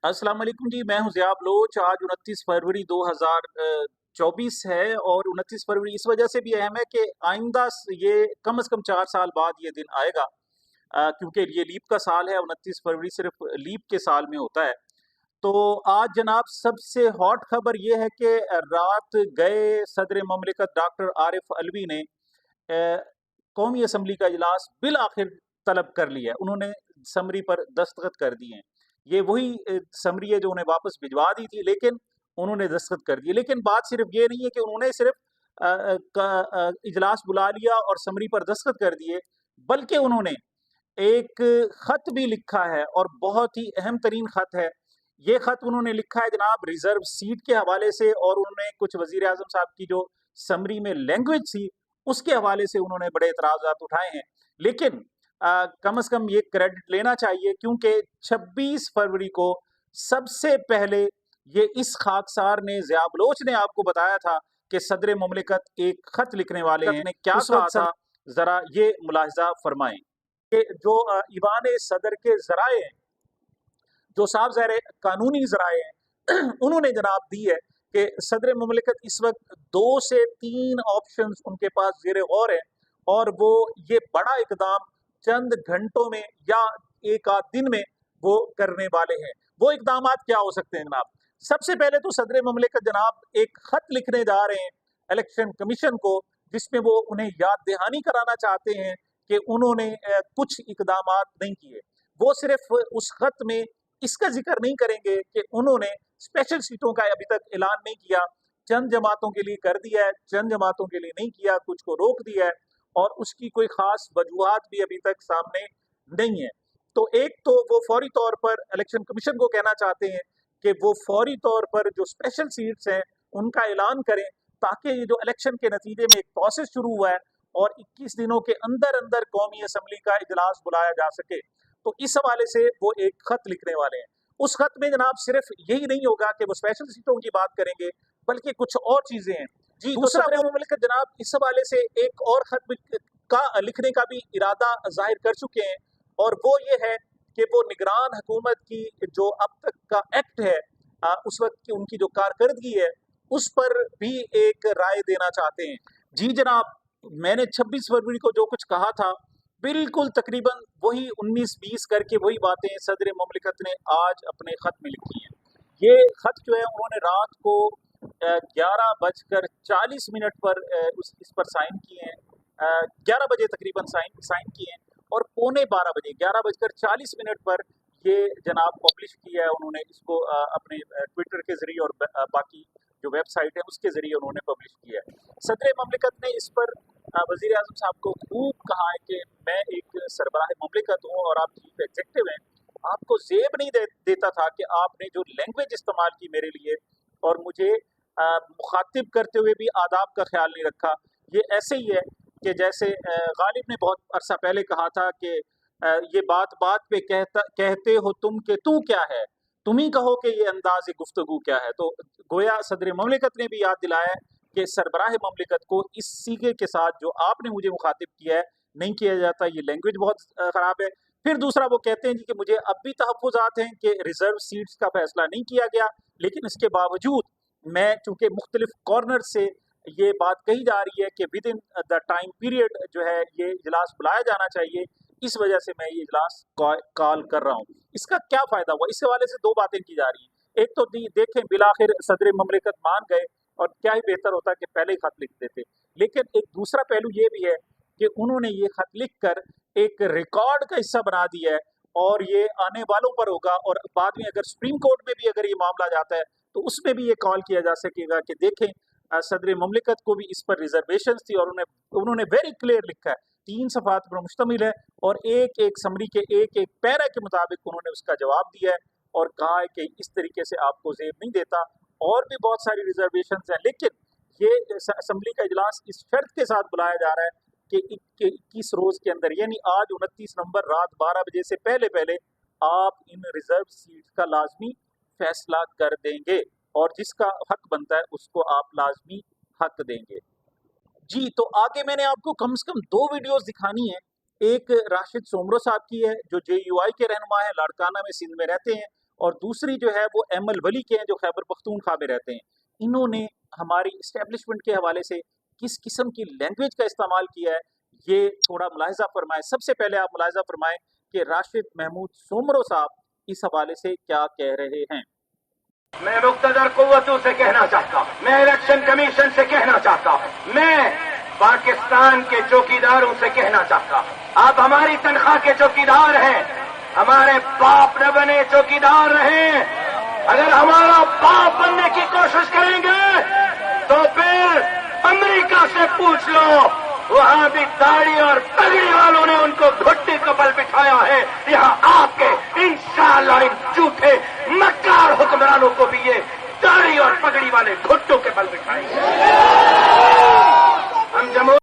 अस्सलाम वालेकुम जी, मैं हूं ज़िया बलोच। आज 29 फरवरी 2024 है और 29 फरवरी इस वजह से भी अहम है कि आइंदा ये कम से कम 4 साल बाद ये दिन आएगा, क्योंकि ये लीप का साल है। 29 फरवरी सिर्फ लीप के साल में होता है। तो आज जनाब सबसे हॉट खबर ये है कि रात गए सदर ममलिकत डॉक्टर आरिफ अलवी ने कौमी असम्बली का इजलास बिल आखिर तलब कर लिया है। उन्होंने समरी पर दस्तखत कर दिए हैं। ये वही समरी है जो उन्हें वापस भिजवा दी थी, लेकिन उन्होंने दस्तखत कर दिए। लेकिन बात सिर्फ ये नहीं है कि उन्होंने सिर्फ इजलास बुला लिया और समरी पर दस्तखत कर दिए, बल्कि उन्होंने एक खत भी लिखा है और बहुत ही अहम तरीन खत है। ये खत उन्होंने लिखा है जनाब रिजर्व सीट के हवाले से, और उन्होंने कुछ वजीर आजम साहब की जो समरी में लैंग्वेज थी उसके हवाले से उन्होंने बड़े एतराजात उठाए हैं। लेकिन कम से कम ये क्रेडिट लेना चाहिए, क्योंकि 26 फरवरी को सबसे पहले ये इस खाकसार ने, ज़िया बलोच ने आपको बताया था कि सदर मुमलिकत एक खत लिखने वाले हैं। ने क्या कहा था, जरा ये मुलाहिजा फरमाएं कि जो ईवान सदर के जराए हैं, जो साफ ज़ाहिर कानूनी जराए हैं, उन्होंने जनाब दी है कि सदर मुमलिकत इस वक्त 2 से 3 ऑप्शंस उनके पास ज़ेर गौर है, और वो ये बड़ा इकदाम चंद घंटों में या एक आध दिन में वो करने वाले हैं। वो इकदाम क्या हो सकते हैं जनाब? सबसे पहले तो सदर मुमलिकत जनाब एक खत लिखने जा रहे हैं इलेक्शन कमीशन को, जिसमें वो उन्हें याद दहानी कराना चाहते हैं कि उन्होंने कुछ इकदाम नहीं किए। वो सिर्फ उस खत में इसका जिक्र नहीं करेंगे कि उन्होंने स्पेशल सीटों का अभी तक ऐलान नहीं किया। चंद जमातों के लिए कर दिया है, चंद जमातों के लिए नहीं किया, कुछ को रोक दिया है, और उसकी कोई खास वजूहात भी अभी तक सामने नहीं है। तो एक तो वो फौरी तौर पर इलेक्शन कमीशन को कहना चाहते हैं कि वो फौरी तौर पर जो स्पेशल सीट्स हैं उनका ऐलान करें, ताकि ये जो इलेक्शन के नतीजे में एक प्रोसेस शुरू हुआ है और 21 दिनों के अंदर अंदर कौमी असम्बली का इजलास बुलाया जा सके। तो इस हवाले से वो एक खत लिखने वाले हैं। उस खत में जनाब सिर्फ यही नहीं होगा कि वो स्पेशल सीटों की बात करेंगे, बल्कि कुछ और चीजें हैं। जी, तो सदर मुमलिकत जनाब इस हवाले से एक और खत का लिखने का भी इरादा जाहिर कर चुके हैं, और वो ये है कि वो निगरान हुकूमत की जो अब तक का एक्ट है, उस वक्त की उनकी जो कारकर्दगी है, उस पर भी एक राय देना चाहते हैं। जी जनाब, मैंने 26 फरवरी को जो कुछ कहा था, बिल्कुल तकरीबन वही 19-20 करके वही बातें सदर मुमलिकत ने आज अपने खत में लिखी हैं। ये खत जो है उन्होंने रात को 11:40 पर इस पर साइन किए हैं। 11 बजे तकरीबन साइन किए हैं, और पौने 12 बजे 11:40 पर ये जनाब पब्लिश किया है उन्होंने इसको अपने ट्विटर के जरिए, और बाकी जो वेबसाइट है उसके जरिए उन्होंने पब्लिश किया है। सदर ममलिकत ने इस पर वजीर आजम साहब को खूब कहा है कि मैं एक सरबराह ममलिकत हूँ और आप चीफ एग्जेक्टिव हैं, आपको जेब नहीं देता था कि आपने जो लैंग्वेज इस्तेमाल की मेरे लिए, और मुझे मुखातिब करते हुए भी आदाब का ख्याल नहीं रखा। ये ऐसे ही है कि जैसे गालिब ने बहुत अरसा पहले कहा था कि ये बात बात पे कहते हो तुम कि तू क्या है, तुम ही कहो कि ये अंदाज गुफ्तगू क्या है। तो गोया सदर ममलिकत ने भी याद दिलाया है कि सरबराह ममलिकत को इस सीगे के साथ जो आपने मुझे मुखातिब किया है नहीं किया जाता, ये लैंग्वेज बहुत ख़राब है। फिर दूसरा वो कहते हैं जी कि मुझे अब भी तहफ़्फ़ुज़ात हैं कि रिजर्व सीट्स का फैसला नहीं किया गया, लेकिन इसके बावजूद मैं चूँकि मुख्तलिफ कॉर्नर से ये बात कही जा रही है कि with in the time period जो है ये इजलास बुलाया जाना चाहिए, इस वजह से मैं ये इजलास कॉल कर रहा हूँ। इसका क्या फ़ायदा हुआ? इस हवाले से 2 बातें की जा रही हैं। एक तो देखें बिलाखिर सदर ममलिकत मान गए, और क्या ही बेहतर होता कि पहले ही खत लिख देते। लेकिन एक दूसरा पहलू ये भी है कि उन्होंने ये खत लिखकर एक रिकॉर्ड का हिस्सा बना दिया है, और ये आने वालों पर होगा, और बाद में अगर सुप्रीम कोर्ट में भी अगर ये मामला जाता है तो उसमें भी ये कॉल किया जा सकेगा कि देखें सदर ममलिकत को भी इस पर रिजर्वेशन थी, और उन्होंने वेरी क्लियर लिखा है, 3 सफ़ात पर मुश्तमिल है, और एक एक समरी के एक एक पैरा के मुताबिक उन्होंने उसका जवाब दिया है, और कहा है कि इस तरीके से आपको जेब नहीं देता। और भी बहुत सारी रिजर्वेशन हैं, लेकिन ये असम्बली का इजलास इस शर्त के साथ बुलाया जा रहा है कि 21 रोज के अंदर, यानी आज 29 नवंबर रात 12 बजे से पहले पहले आप इन रिजर्व सीट का लाजमी फैसला कर देंगे, और जिसका हक बनता है उसको आप लाजमी हक देंगे। जी, तो आगे मैंने आपको कम से कम 2 वीडियोस दिखानी है। एक राशिद सोमरो साहब की है जो JUI के रहनुमा है, लाड़काना में सिंध में रहते हैं, और दूसरी जो है वो एमल वली के हैं जो खैबर पख्तूनख्वा में रहते हैं। इन्होंने हमारी इस्टेब्लिशमेंट के हवाले से किस किस्म की लैंग्वेज का इस्तेमाल किया है, ये थोड़ा मुलाहिजा फरमाएं। सबसे पहले आप मुलाहिजा फरमाएं कि राशिद महमूद सोमरो साहब इस हवाले से क्या कह रहे हैं। मैं मुक़्तदर कुव्वतों से कहना चाहता हूँ, मैं इलेक्शन कमीशन से कहना चाहता हूँ, मैं पाकिस्तान के चौकीदारों से कहना चाहता हूँ, आप हमारी तनख्वाह के चौकीदार हैं, हमारे बाप न बने चौकीदार रहे। अगर हमारा बाप बनने की कोशिश करेंगे तो फिर अमेरिका से पूछ लो, वहां भी दाढ़ी और पगड़ी वालों ने उनको घुट्टी को बल बिठाया है। यहाँ आपके इंशाअल्लाह इन झूठे मक्कार हुक्मरानों को भी ये दाढ़ी और पगड़ी वाले घुट्टों के बल बिठाएंगे। हम जम्मू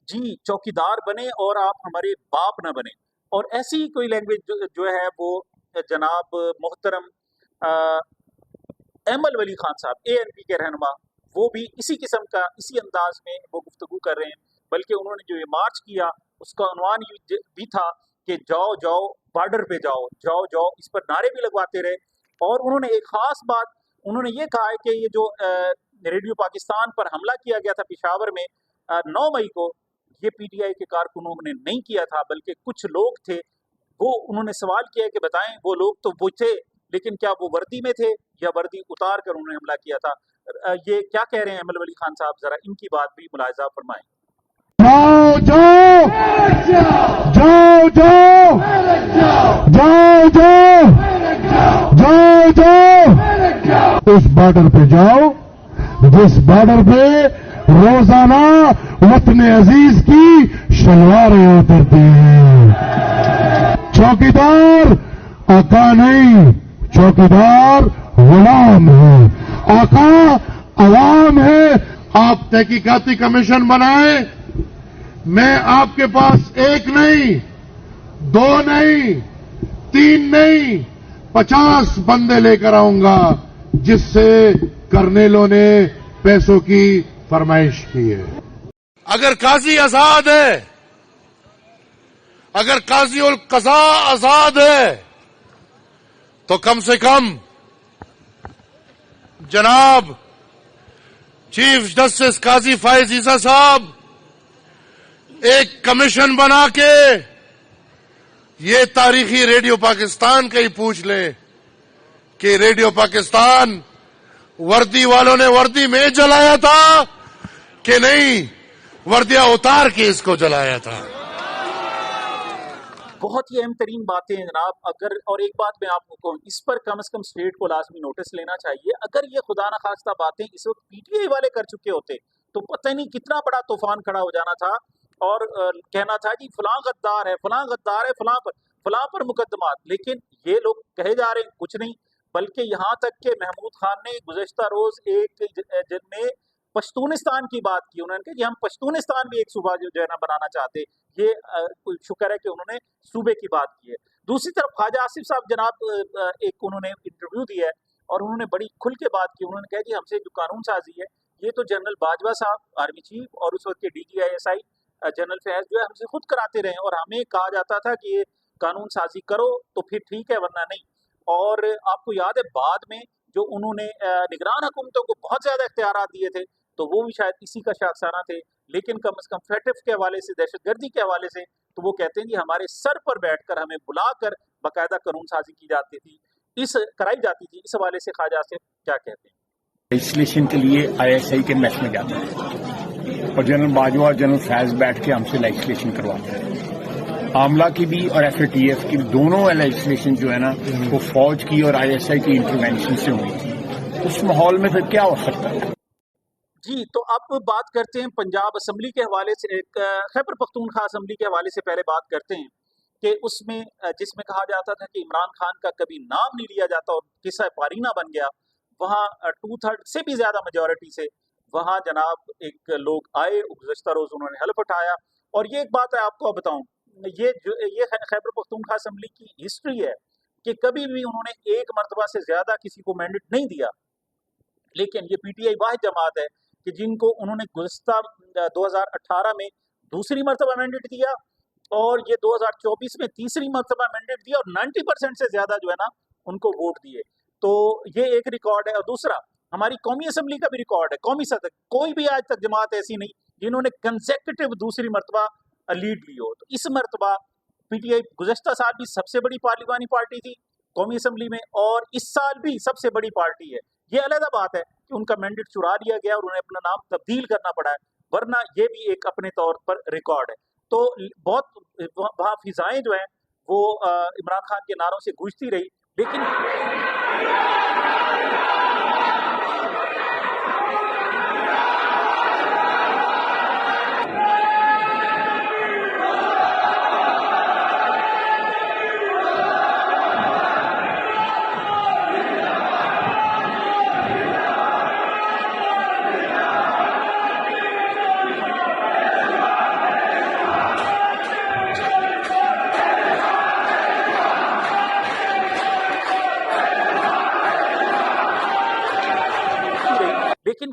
जी चौकीदार बने और आप हमारे बाप न बने। और ऐसी ही कोई लैंग्वेज जो है वो जनाब मोहतरम एमल वली खान साहब ANP के रहनुमा, वो भी इसी किस्म का इसी अंदाज में वो गुफ्तगू कर रहे हैं। बल्कि उन्होंने जो ये मार्च किया उसका उन्वान भी था कि जाओ जाओ बॉर्डर पे जाओ, जाओ जाओ, इस पर नारे भी लगवाते रहे। और उन्होंने एक खास बात उन्होंने ये कहा है कि ये जो रेडियो पाकिस्तान पर हमला किया गया था पेशावर में 9 मई को, ये PTI के कारकुनों ने नहीं किया था बल्कि कुछ लोग थे। वो उन्होंने सवाल किया कि बताएं वो लोग तो वो थे, लेकिन क्या वो वर्दी में थे या वर्दी उतार कर उन्होंने हमला किया था। ये क्या कह रहे हैं एमल वली खान साहब, जरा इनकी बात भी मुलाहिजा फरमाएं। जाओ जाओ जाओ जाओ जाओ जाओ जाओ उस बॉर्डर पे जाओ जिस बॉर्डर पे रोजाना वतन अजीज की शलवारें उतरती हैं। चौकीदार आका नहीं, चौकीदार गुलाम है, आका अवाम है। आप तहकीकाती कमीशन बनाए, मैं आपके पास एक नहीं, दो नहीं, तीन नहीं, 50 बंदे लेकर आऊंगा जिससे कर्नेलों ने पैसों की फरमाइश की है। अगर काजी आजाद है, अगर काजी उल कज़ा आजाद है, तो कम से कम जनाब चीफ जस्टिस काजी फायज ईसा साहब एक कमीशन बना के ये तारीखी रेडियो पाकिस्तान का ही पूछ ले कि रेडियो पाकिस्तान वर्दी वालों ने वर्दी में जलाया था कि नहीं, वर्दियां उतार के इसको जलाया था। बहुत ही अहम तरीन बातें हैं जनाब। अगर और एक बात मैं आपको कहूँ, इस पर कम से कम स्टेट को लाजमी नोटिस लेना चाहिए। अगर ये खुदा न खास्ता बातें इस वक्त PTI वाले कर चुके होते तो पता नहीं कितना बड़ा तूफान खड़ा हो जाना था और कहना था जी फलां गद्दार है, फलां गद्दार है, फलां पर मुकदमात। लेकिन ये लोग कहे जा रहे हैं कुछ नहीं, बल्कि यहाँ तक कि महमूद खान ने गुज़श्ता रोज एक जिनमें पश्तूनिस्तान की बात की। उन्होंने कहा कि हम पश्तूनिस्तान भी एक सूबा जो है ना बनाना चाहते। ये शुक्र है कि उन्होंने सूबे की बात की है। दूसरी तरफ ख्वाजा आसिफ साहब जनाब एक उन्होंने इंटरव्यू दिया है और उन्होंने बड़ी खुल के बात की। उन्होंने कहा कि हमसे जो कानून साजी है ये तो जनरल बाजवा साहब आर्मी चीफ और उस वक्त के DGISI जनरल फैज जो है हमसे खुद कराते रहे, और हमें कहा जाता था कि ये कानून साजी करो तो फिर ठीक है वरना नहीं। और आपको याद है बाद में जो उन्होंने निगरान हुकूमतों को बहुत ज्यादा इख्तियारात दिए थे तो वो भी शायद इसी का शाखसाना थे। लेकिन कम से कम FATF के हवाले से, दहशतगर्दी के हवाले से तो वो कहते हैं कि हमारे सर पर बैठकर हमें बुलाकर बाकायदा कानून साजी की जाती थी, कराई जाती थी। इस हवाले से ख्वाजा आसिफ क्या कहते हैं? लेजिस्लेशन के लिए ISI के मैच में जाते हैं और जनरल बाजवा और जनरल फैज बैठ के हमसे लेजिस्लेशन करवाते हैं। आमला की भी और FATF की दोनों लेजिस्लेशन जो है ना वो फौज की और ISI की इंटरवेंशन से हुई थी। उस माहौल में फिर क्या हो सकता है? जी तो अब बात करते हैं पंजाब असम्बली के हवाले से, खैबर पख्तूनख्वा असम्बली के हवाले से पहले बात करते हैं कि उसमें जिसमें कहा जाता था कि इमरान खान का कभी नाम नहीं लिया जाता और किस्सा पारीना बन गया, वहाँ 2/3 से भी ज्यादा मेजॉरिटी से वहाँ जनाब एक लोग आए, गुज़श्ता रोज उन्होंने हल्फ उठाया। और ये एक बात है आपको बताऊं, ये खैबर पख्तूनख्वा असम्बली की हिस्ट्री है कि कभी भी उन्होंने एक मरतबा से ज्यादा किसी को मैंडेट नहीं दिया। लेकिन ये PTI वाहिद जमात है कि जिनको उन्होंने गुज़श्ता 2018 में दूसरी मरतबा मैंडेट दिया और ये 2024 में तीसरी मरतबा मैंडेट दिया और 90% से ज्यादा जो है ना उनको वोट दिए। तो ये एक रिकॉर्ड है। और दूसरा, हमारी कौमी असम्बली का भी रिकॉर्ड है, कौमी सदर कोई भी आज तक जमात ऐसी नहीं जिन्होंने कंसेक्यूटिव दूसरी मरतबा लीड ली हो। तो इस मरतबा पीटीआई गुज़श्ता साल भी सबसे बड़ी पार्लिमानी पार्टी थी कौमी असम्बली में, और इस साल भी सबसे बड़ी पार्टी है। ये अलग बात है कि उनका मैंडेट चुरा लिया गया और उन्हें अपना नाम तब्दील करना पड़ा है, वरना ये भी एक अपने तौर पर रिकॉर्ड है। तो बहुत वहाँ फिजाएं जो हैं वो इमरान खान के नारों से गूंजती रही, लेकिन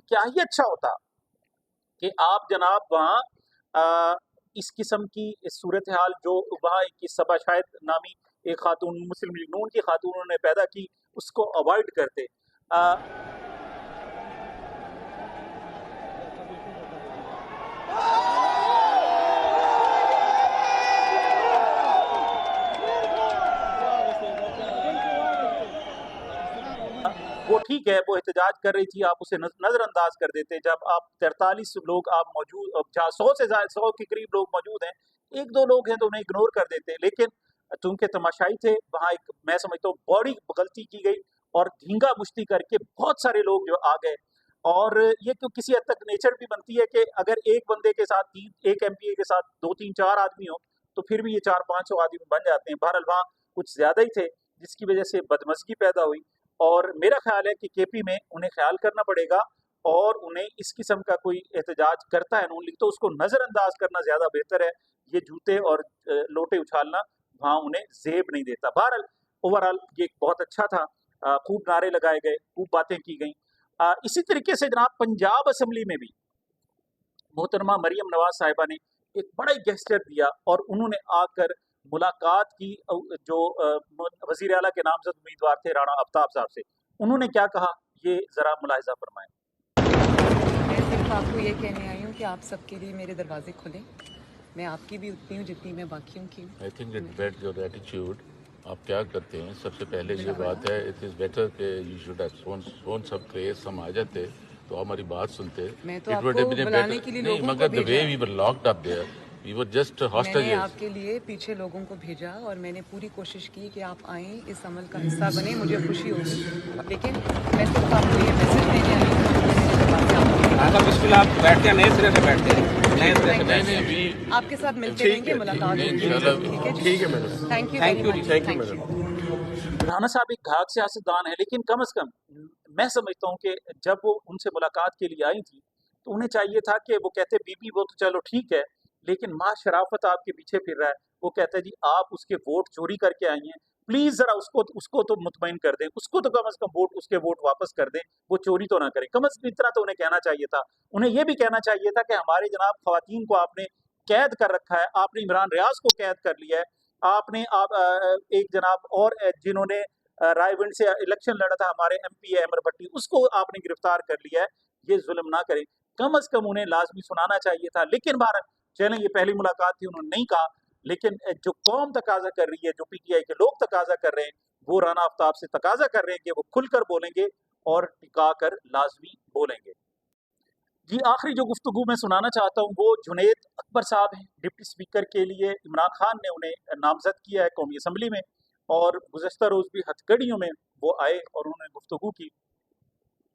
क्या ही अच्छा होता कि आप जनाब वहाँ इस किस्म की सूरत हाल जो वहाँ की सबा शायद नामी एक खातून मुस्लिम लीग नून की खातून उन्होंने पैदा की, उसको अवॉइड करते। वो ठीक है, वो एहतजाज कर रही थी, आप उसे नजरअंदाज कर देते। जब आप 43 लोग आप मौजूद, 100 से ज्यादा 100 के करीब लोग मौजूद हैं, एक दो लोग हैं तो उन्हें इग्नोर कर देते। लेकिन चूंकि तमाशाई थे वहाँ, एक मैं समझता हूँ बड़ी गलती की गई और धींगा मुश्ती करके बहुत सारे लोग जो आ गए। और ये क्यों किसी हद तक नेचर भी बनती है कि अगर एक बंदे के साथ एक एमपीए के साथ 2-3-4 आदमी हो तो फिर भी ये 400-500 आदमी बन जाते हैं। बहरहाल वहाँ कुछ ज्यादा ही थे जिसकी वजह से बदमज़गी पैदा हुई। और मेरा ख्याल है कि केपी में उन्हें ख्याल करना पड़ेगा और उन्हें इस किस्म का कोई एहतजाज करता है नून लीग तो उसको नज़रअंदाज करना ज़्यादा बेहतर है। ये जूते और लोटे उछालना वहाँ उन्हें जेब नहीं देता। बहरहाल ओवरऑल ये बहुत अच्छा था, खूब नारे लगाए गए, खूब बातें की गई। इसी तरीके से जनाब पंजाब असम्बली में भी मोहतरमा मरियम नवाज साहिबा ने एक बड़ा ही गेस्चर दिया और उन्होंने आकर मुलाकात की जो वजीर आला के नामजद उम्मीदवार थे राणा आफ्ताब साहब से। उन्होंने क्या कहा, ये जरा मुलाहिजा फरमाएं। मैं सिर्फ आपको ये कहने आई हूँ कि आप सबके लिए मेरे दरवाजे खुले। मैं आपकी भी उतनी हूँ जितनी मैं बाकियों की हूँ। I think it bet your attitude. आप क्या करते हैं, सबसे पहले ये बात है, इट इज़ बेटर कि you should have shown some craze. हम आ जाते तो हमारी बात सुनते। मैं तो आपको बुलाने के लिए लोगों को मगर the way we were locked up there, we were just hostages. मैंने आपके लिए पीछे लोगों को भेजा और मैंने पूरी कोशिश की कि आप आएँ, इस अमल का हिस्सा बने, मुझे खुशी होगी। लेकिन मैं सिर्फ आपको ये मैसेज देने आई हूँ। बिस्मिल आप बैठते हैं, नए सिरे से बैठते हैं, नए सिरे से बैठते हैं। आपके साथ मिलते रहेंगे, मुलाकात होगी। ठीक है madam, thank you, thank you madam. Rana साहब एक घाक सियासतदान है, लेकिन कम अज कम मैं समझता हूँ कि जब वो उनसे मुलाकात के लिए आई थी तो उन्हें चाहिए था कि वो कहते बीबी वो तो चलो ठीक है, लेकिन माँ शराफत आपके पीछे फिर रहा है। वो कहता है जी आप उसके वोट चोरी करके आई हैं, प्लीज जरा उसको तो मुतमईन कर दें, उसको तो कम से कम उसके वोट वापस कर दें, वो चोरी तो ना करें। कम से कम इतना तो उन्हें कहना चाहिए था। उन्हें यह भी कहना चाहिए था कि हमारे जनाब खवातीन को आपने कैद कर रखा है, आपने इमरान रियाज को कैद कर लिया है, आपने एक जनाब और जिन्होंने रायविंड से इलेक्शन लड़ा था हमारे MP अहमद भट्टी, उसको आपने गिरफ्तार कर लिया है। ये जुल्म ना करें, कम अज कम उन्हें लाजमी सुनाना चाहिए था। लेकिन भारत चलें, ये पहली मुलाकात थी, उन्होंने नहीं कहा। लेकिन जो कौम तकाजा कर रही है, जो PTI के लोग तकाजा कर रहे हैं, वो राणा आफ्ताब से तकाजा कर रहे हैं कि वो खुलकर बोलेंगे और टिका कर लाजमी बोलेंगे। जी आखिरी जो गुफ्तगू मैं सुनाना चाहता हूँ वो जुनैद अकबर साहब हैं। डिप्टी स्पीकर के लिए इमरान खान ने उन्हें नामजद किया है कौमी असम्बली में, और गुज़श्ता रोज़ भी हथकड़ियों में वो आए और उन्होंने गुफ्तगू की।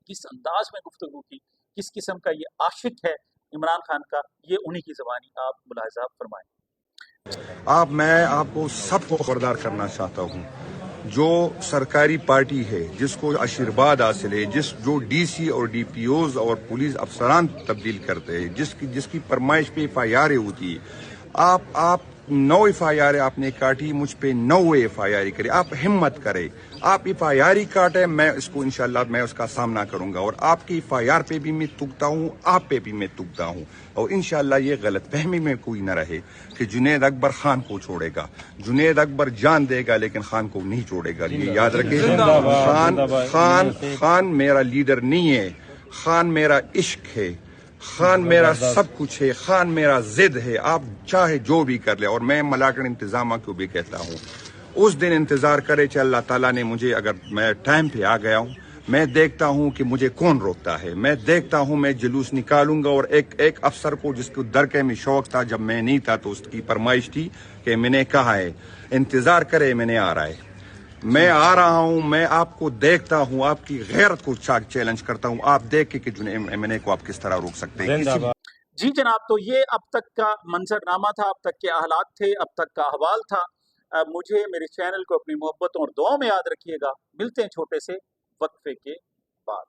किस अंदाज में गुफ्तगू की, किस किस्म का ये आशिक है इमरान खान का, ये उन्हीं की ज़बानी आप मुलाहिजा फरमाएं। मैं आपको सबको खबरदार करना चाहता हूँ, जो सरकारी पार्टी है जिसको आशीर्वाद हासिल है, जो DC और DPOs और पुलिस अफसरान तब्दील करते हैं, जिसकी फरमाइश पे FIR होती है, आप 9 FIR आपने काटी, मुझ पे 9 FIR करे। आप हिम्मत करें, आप FIR काटे, मैं इसको इंशाल्लाह मैं उसका सामना करूंगा और आपकी FIR पे भी मैं तुकता हूं, आप पे भी मैं तुकता हूं और इंशाल्लाह ये गलतफहमी में कोई न रहे कि जुनैद अकबर खान को छोड़ेगा। जुनैद अकबर जान देगा लेकिन खान को नहीं छोड़ेगा, ये याद रखें। खान मेरा लीडर नहीं है, खान मेरा इश्क है, खान मेरा सब कुछ है, खान मेरा जिद है। आप चाहे जो भी कर ले और मैं मलाकड़ इंतजामा को भी कहता हूँ उस दिन इंतजार करे कि अल्लाह ताला ने मुझे, अगर मैं टाइम पे आ गया हूँ, मैं देखता हूँ कि मुझे कौन रोकता है, मैं देखता हूँ मैं जुलूस निकालूंगा और एक अफसर को जिसको दरके में शौक था, जब मैं नहीं था तो उसकी फरमाइश थी कि मैंने कहा है इंतजार करे, मैंने आ रहा है, मैं आ रहा हूं, मैं आपको देखता हूं, आपकी गैरत को चैलेंज करता हूं, आप देख के कि जुनैद को आप किस तरह रोक सकते हैं। जी जनाब, तो ये अब तक का मंजरनामा था, अब तक के हालात थे, अब तक का अहवाल था। मुझे मेरे चैनल को अपनी मोहब्बतों और दुआओं में याद रखिएगा। मिलते हैं छोटे से वक्फे के बाद।